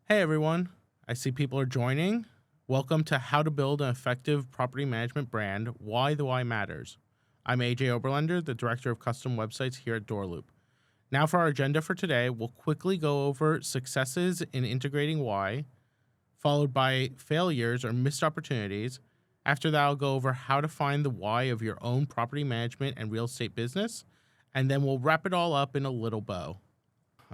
Hey everyone, I see people are joining. Welcome to How to Build an Effective Property Management Brand, Why the Why Matters. I'm AJ Oberlender, the Director of Custom Websites here at DoorLoop. Now for our agenda for today, we'll quickly go over successes in integrating why, followed by failures or missed opportunities. After that, I'll go over how to find the why of your own property management and real estate business, and then we'll wrap it all up in a little bow.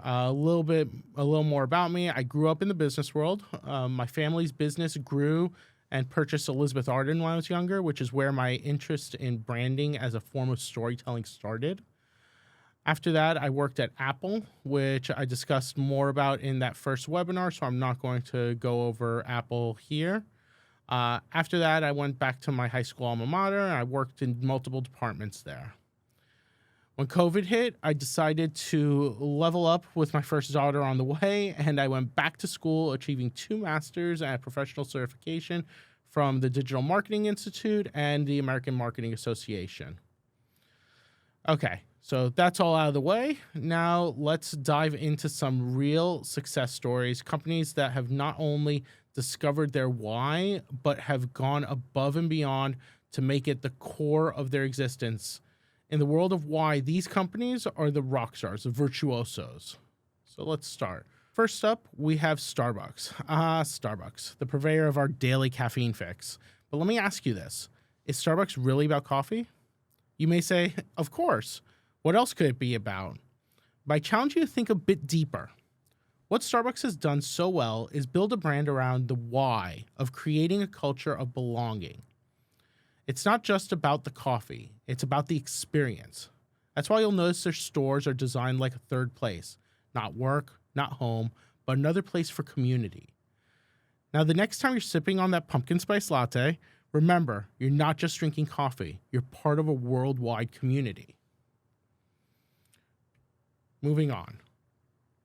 A little more about me. I grew up in the business world. My family's business grew and purchased Elizabeth Arden when I was younger, which is where my interest in branding as a form of storytelling started. After that, I worked at Apple, which I discussed more about in that first webinar, so I'm not going to go over Apple here. After that, I went back to my high school alma mater, and I worked in multiple departments there. When COVID hit, I decided to level up with my first daughter on the way, and I went back to school, achieving 2 masters and professional certification from the Digital Marketing Institute and the American Marketing Association. Okay, so that's all out of the way. Now let's dive into some real success stories, companies that have not only discovered their why, but have gone above and beyond to make it the core of their existence. In the world of why, these companies are the rock stars, the virtuosos. So let's start. First up, we have Starbucks. Starbucks, the purveyor of our daily caffeine fix. But let me ask you this. Is Starbucks really about coffee? You may say, of course. What else could it be about? But I challenge you to think a bit deeper. What Starbucks has done so well is build a brand around the why of creating a culture of belonging. It's not just about the coffee, it's about the experience. That's why you'll notice their stores are designed like a third place. Not work, not home, but another place for community. Now, the next time you're sipping on that pumpkin spice latte, remember, you're not just drinking coffee, you're part of a worldwide community. Moving on,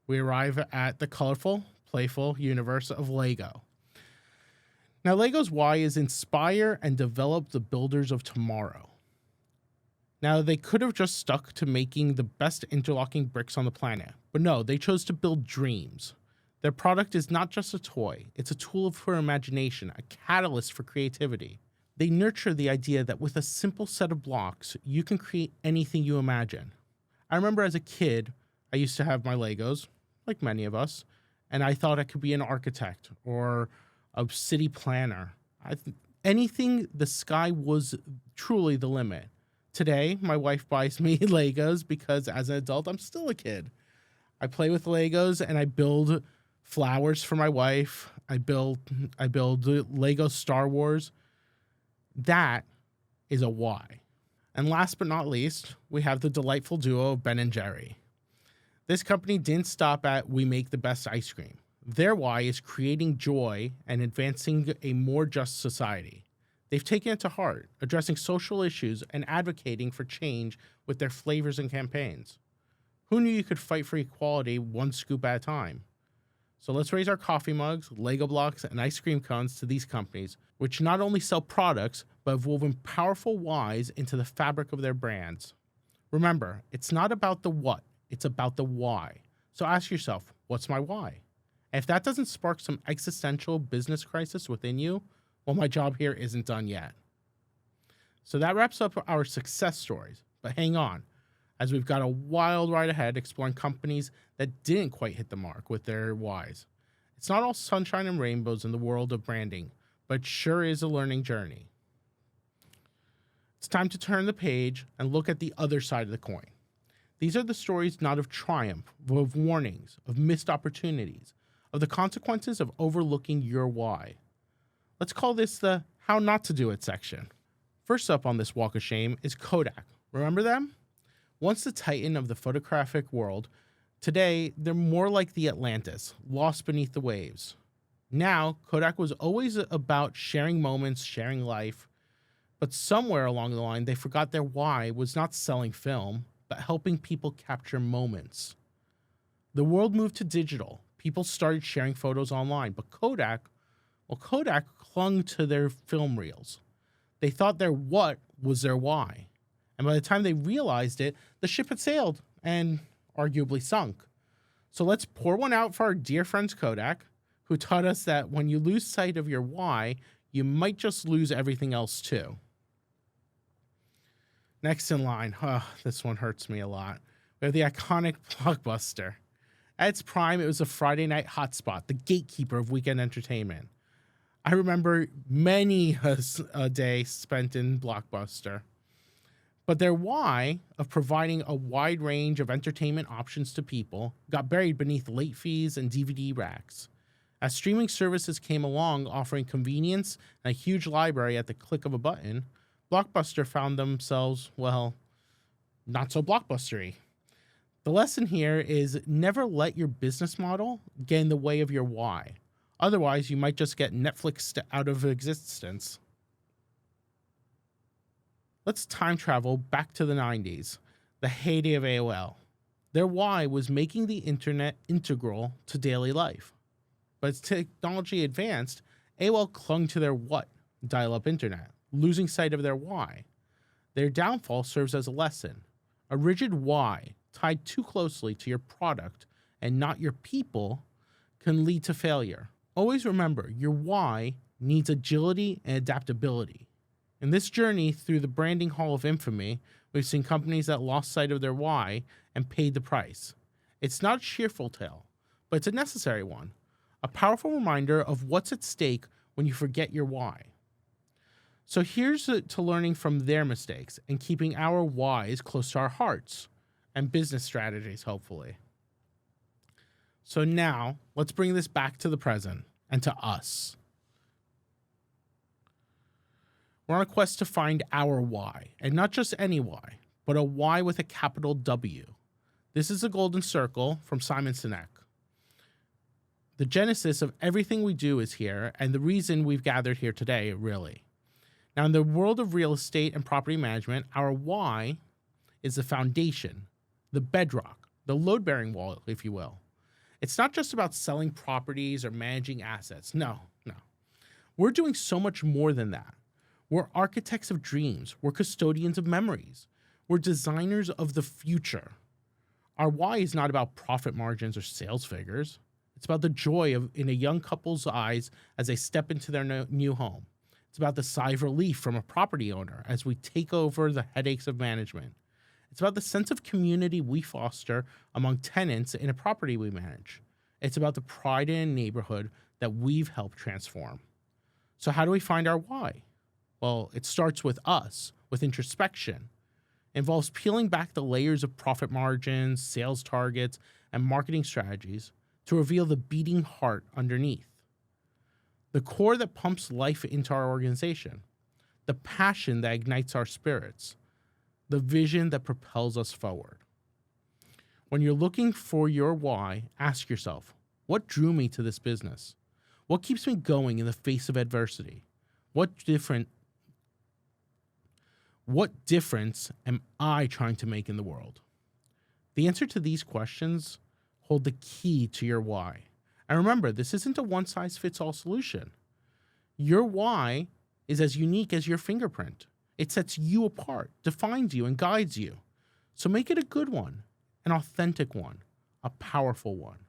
we arrive at the colorful, playful universe of Lego. Now, Lego's why is inspire and develop the builders of tomorrow. Now, they could have just stuck to making the best interlocking bricks on the planet, but no, they chose to build dreams. Their product is not just a toy, it's a tool for imagination, a catalyst for creativity. They nurture the idea that with a simple set of blocks, you can create anything you imagine. I remember as a kid, I used to have my Legos, like many of us, and I thought I could be an architect or a city planner. Anything, the sky was truly the limit. Today, my wife buys me Legos because as an adult, I'm still a kid. I play with Legos and I build flowers for my wife. I build Lego Star Wars. That is a why. And last but not least, we have the delightful duo of Ben and Jerry. This company didn't stop at we make the best ice cream. Their why is creating joy and advancing a more just society. They've taken it to heart, addressing social issues and advocating for change with their flavors and campaigns. Who knew you could fight for equality one scoop at a time? So let's raise our coffee mugs, Lego blocks, and ice cream cones to these companies, which not only sell products, but have woven powerful whys into the fabric of their brands. Remember, it's not about the what, it's about the why. So ask yourself, what's my why? And if that doesn't spark some existential business crisis within you, well, my job here isn't done yet. So that wraps up our success stories. But hang on, as we've got a wild ride ahead exploring companies that didn't quite hit the mark with their whys. It's not all sunshine and rainbows in the world of branding, but it sure is a learning journey. It's time to turn the page and look at the other side of the coin. These are the stories not of triumph, but of warnings, of missed opportunities, of the consequences of overlooking your why. Let's call this the how not to do it section. First up on this walk of shame is Kodak. Remember them? Once the titan of the photographic world, today they're more like the Atlantis, lost beneath the waves. Now, Kodak was always about sharing moments, sharing life, but somewhere along the line they forgot their why was not selling film, but helping people capture moments. The world moved to digital. People started sharing photos online, but Kodak clung to their film reels. They thought their what was their why. And by the time they realized it, the ship had sailed and arguably sunk. So let's pour one out for our dear friends Kodak, who taught us that when you lose sight of your why, you might just lose everything else too. Next in line, this one hurts me a lot. We have the iconic Blockbuster. At its prime, it was a Friday night hotspot, the gatekeeper of weekend entertainment. I remember many a day spent in Blockbuster. But their why of providing a wide range of entertainment options to people got buried beneath late fees and DVD racks. As streaming services came along offering convenience and a huge library at the click of a button, Blockbuster found themselves, well, not so blockbustery. The lesson here is never let your business model get in the way of your why. Otherwise, you might just get Netflixed out of existence. Let's time travel back to the 90s, the heyday of AOL. Their why was making the internet integral to daily life. But as technology advanced, AOL clung to their what, dial-up internet, losing sight of their why. Their downfall serves as a lesson. A rigid why tied too closely to your product and not your people can lead to failure. Always remember, your why needs agility and adaptability. In this journey through the branding hall of infamy, we've seen companies that lost sight of their why and paid the price. It's not a cheerful tale, but it's a necessary one, a powerful reminder of what's at stake when you forget your why. So here's to learning from their mistakes and keeping our whys close to our hearts and business strategies, hopefully. So now, let's bring this back to the present and to us. We're on a quest to find our why, and not just any why, but a why with a capital W. This is a golden circle from Simon Sinek. The genesis of everything we do is here, and the reason we've gathered here today, really. Now, in the world of real estate and property management, our why is the foundation, the bedrock, the load-bearing wall, if you will. It's not just about selling properties or managing assets. No. We're doing so much more than that. We're architects of dreams. We're custodians of memories. We're designers of the future. Our why is not about profit margins or sales figures. It's about the joy in a young couple's eyes as they step into their new home. It's about the sigh of relief from a property owner as we take over the headaches of management. It's about the sense of community we foster among tenants in a property we manage. It's about the pride in a neighborhood that we've helped transform. So how do we find our why? Well, it starts with us, with introspection. It involves peeling back the layers of profit margins, sales targets, and marketing strategies to reveal the beating heart underneath. The core that pumps life into our organization, the passion that ignites our spirits, the vision that propels us forward. When you're looking for your why, ask yourself, what drew me to this business? What keeps me going in the face of adversity? What difference am I trying to make in the world? The answer to these questions hold the key to your why. And remember, this isn't a one-size-fits-all solution. Your why is as unique as your fingerprint. It sets you apart, defines you, and guides you. So make it a good one, an authentic one, a powerful one.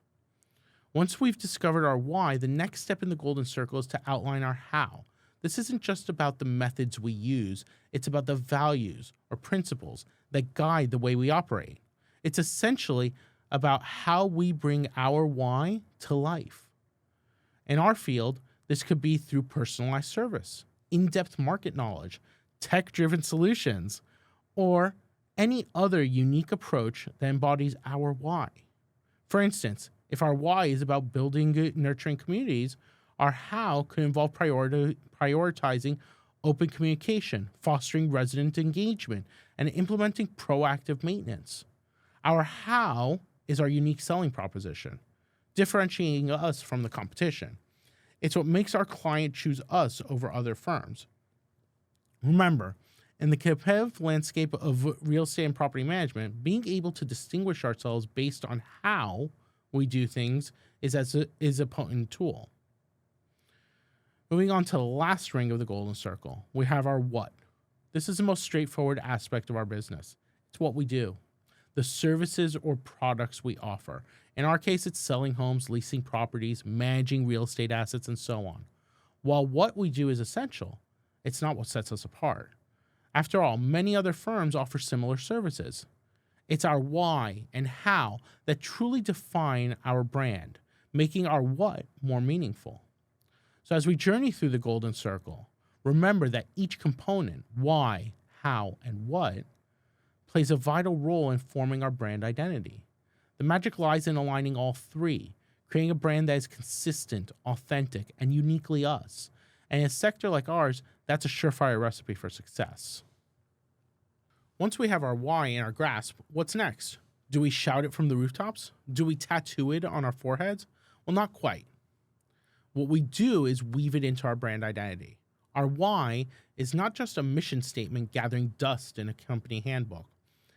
Once we've discovered our why, the next step in the golden circle is to outline our how. This isn't just about the methods we use. It's about the values or principles that guide the way we operate. It's essentially about how we bring our why to life. In our field, this could be through personalized service, in-depth market knowledge, tech-driven solutions, or any other unique approach that embodies our why. For instance, if our why is about building good, nurturing communities, our how could involve prioritizing open communication, fostering resident engagement, and implementing proactive maintenance. Our how is our unique selling proposition, differentiating us from the competition. It's what makes our client choose us over other firms. Remember, in the competitive landscape of real estate and property management, being able to distinguish ourselves based on how we do things is a potent tool. Moving on to the last ring of the golden circle, we have our what. This is the most straightforward aspect of our business. It's what we do. the services or products we offer. In our case, it's selling homes, leasing properties, managing real estate assets, and so on. While what we do is essential, it's not what sets us apart. After all, many other firms offer similar services. It's our why and how that truly define our brand, making our what more meaningful. So as we journey through the golden circle, remember that each component, why, how, and what, plays a vital role in forming our brand identity. The magic lies in aligning all three, creating a brand that is consistent, authentic, and uniquely us. And in a sector like ours, that's a surefire recipe for success. Once we have our why in our grasp, what's next? Do we shout it from the rooftops? Do we tattoo it on our foreheads? Well, not quite. What we do is weave it into our brand identity. Our why is not just a mission statement gathering dust in a company handbook.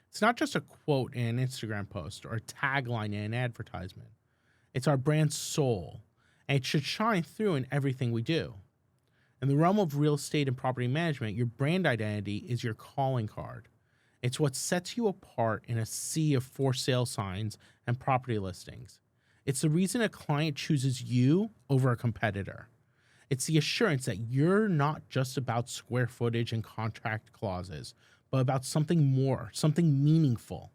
It's not just a quote in an Instagram post or a tagline in an advertisement. It's our brand soul, and it should shine through in everything we do. In the realm of real estate and property management, your brand identity is your calling card. It's what sets you apart in a sea of for sale signs and property listings. It's the reason a client chooses you over a competitor. It's the assurance that you're not just about square footage and contract clauses, but about something more, something meaningful.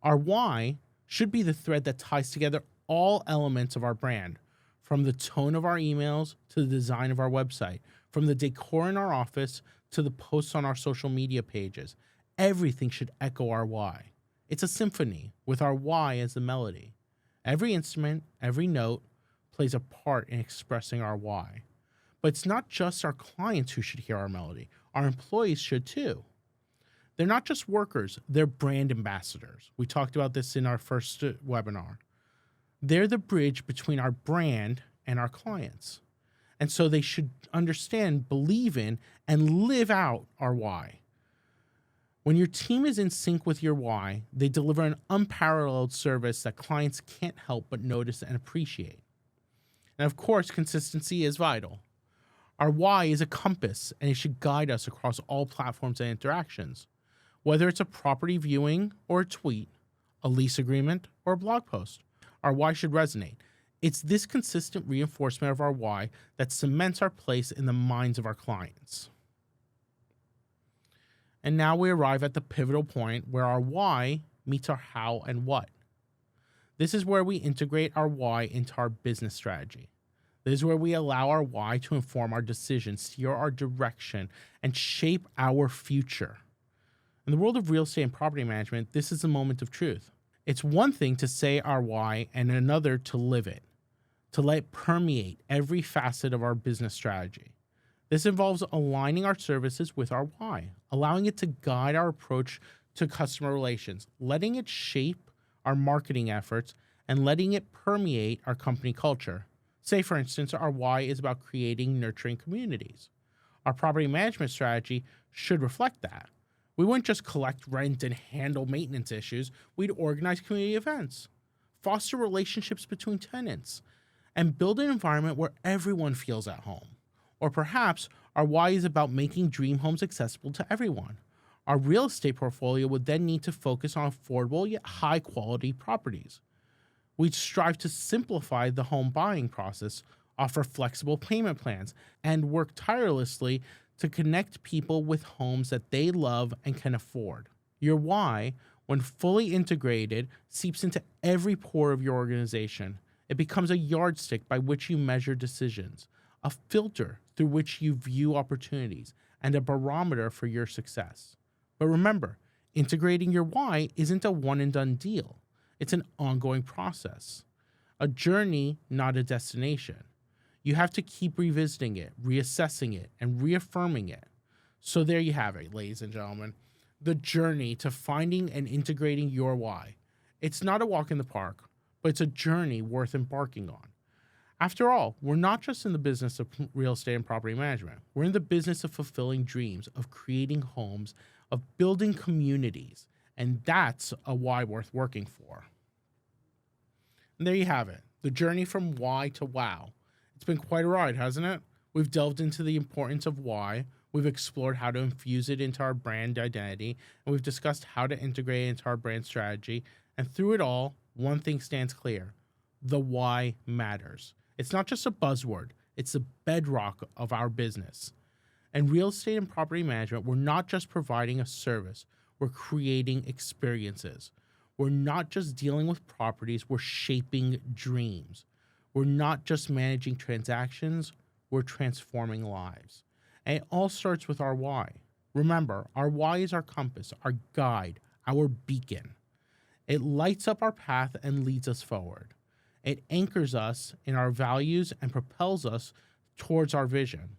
Our why should be the thread that ties together all elements of our brand, from the tone of our emails to the design of our website, from the decor in our office to the posts on our social media pages. Everything should echo our why. It's a symphony with our why as the melody. Every instrument, every note plays a part in expressing our why. But it's not just our clients who should hear our melody. Our employees should too. They're not just workers, they're brand ambassadors. We talked about this in our first webinar. They're the bridge between our brand and our clients. And so they should understand, believe in, and live out our why. When your team is in sync with your why, they deliver an unparalleled service that clients can't help but notice and appreciate. And of course, consistency is vital. Our why is a compass, and it should guide us across all platforms and interactions. Whether it's a property viewing or a tweet, a lease agreement or a blog post, our why should resonate. It's this consistent reinforcement of our why that cements our place in the minds of our clients. And now we arrive at the pivotal point where our why meets our how and what. This is where we integrate our why into our business strategy. This is where we allow our why to inform our decisions, steer our direction, and shape our future. In the world of real estate and property management, this is the moment of truth. It's one thing to say our why and another to live it, to let it permeate every facet of our business strategy. This involves aligning our services with our why, allowing it to guide our approach to customer relations, letting it shape our marketing efforts, and letting it permeate our company culture. Say, for instance, our why is about creating nurturing communities. Our property management strategy should reflect that. We wouldn't just collect rent and handle maintenance issues. We'd organize community events, foster relationships between tenants, and build an environment where everyone feels at home. Or perhaps our why is about making dream homes accessible to everyone. Our real estate portfolio would then need to focus on affordable yet high-quality properties. We'd strive to simplify the home buying process, offer flexible payment plans, and work tirelessly to connect people with homes that they love and can afford. Your why, when fully integrated, seeps into every pore of your organization. It becomes a yardstick by which you measure decisions, a filter through which you view opportunities, and a barometer for your success. But remember, integrating your why isn't a one-and-done deal. It's an ongoing process, a journey, not a destination. You have to keep revisiting it, reassessing it, and reaffirming it. So there you have it, ladies and gentlemen, the journey to finding and integrating your why. It's not a walk in the park, but it's a journey worth embarking on. After all, we're not just in the business of real estate and property management. We're in the business of fulfilling dreams, of creating homes, of building communities, and that's a why worth working for. And there you have it, the journey from why to wow. It's been quite a ride, hasn't it? We've delved into the importance of why. We've explored how to infuse it into our brand identity, and we've discussed how to integrate it into our brand strategy. And through it all, one thing stands clear: the why matters. It's not just a buzzword, it's the bedrock of our business. In real estate and property management, we're not just providing a service, we're creating experiences. We're not just dealing with properties, we're shaping dreams. We're not just managing transactions, we're transforming lives. And it all starts with our why. Remember, our why is our compass, our guide, our beacon. It lights up our path and leads us forward. It anchors us in our values and propels us towards our vision.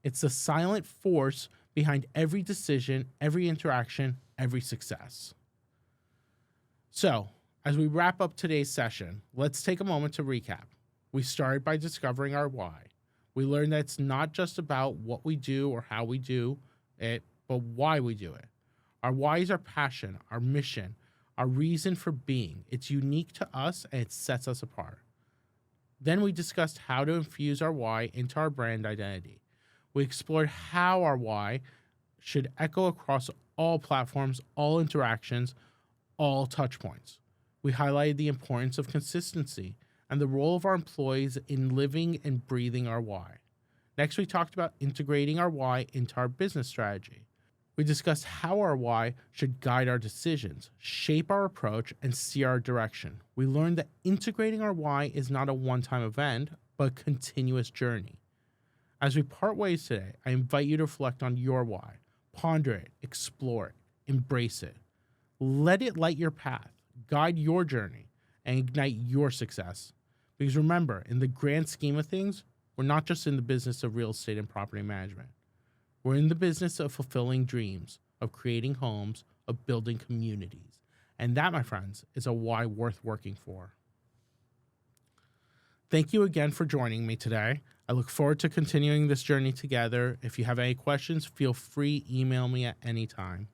It's the silent force behind every decision, every interaction, every success. So, as we wrap up today's session, let's take a moment to recap. We started by discovering our why. We learned that it's not just about what we do or how we do it, but why we do it. Our why is our passion, our mission, our reason for being. It's unique to us and it sets us apart. Then we discussed how to infuse our why into our brand identity. We explored how our why should echo across all platforms, all interactions, all touch points. We highlighted the importance of consistency and the role of our employees in living and breathing our why. Next, we talked about integrating our why into our business strategy. We discussed how our why should guide our decisions, shape our approach, and steer our direction. We learned that integrating our why is not a one-time event, but a continuous journey. As we part ways today, I invite you to reflect on your why. Ponder it, explore it, embrace it. Let it light your path, guide your journey, and ignite your success. Because remember, in the grand scheme of things, we're not just in the business of real estate and property management. We're in the business of fulfilling dreams, of creating homes, of building communities. And that, my friends, is a why worth working for. Thank you again for joining me today. I look forward to continuing this journey together. If you have any questions, feel free to email me at any time.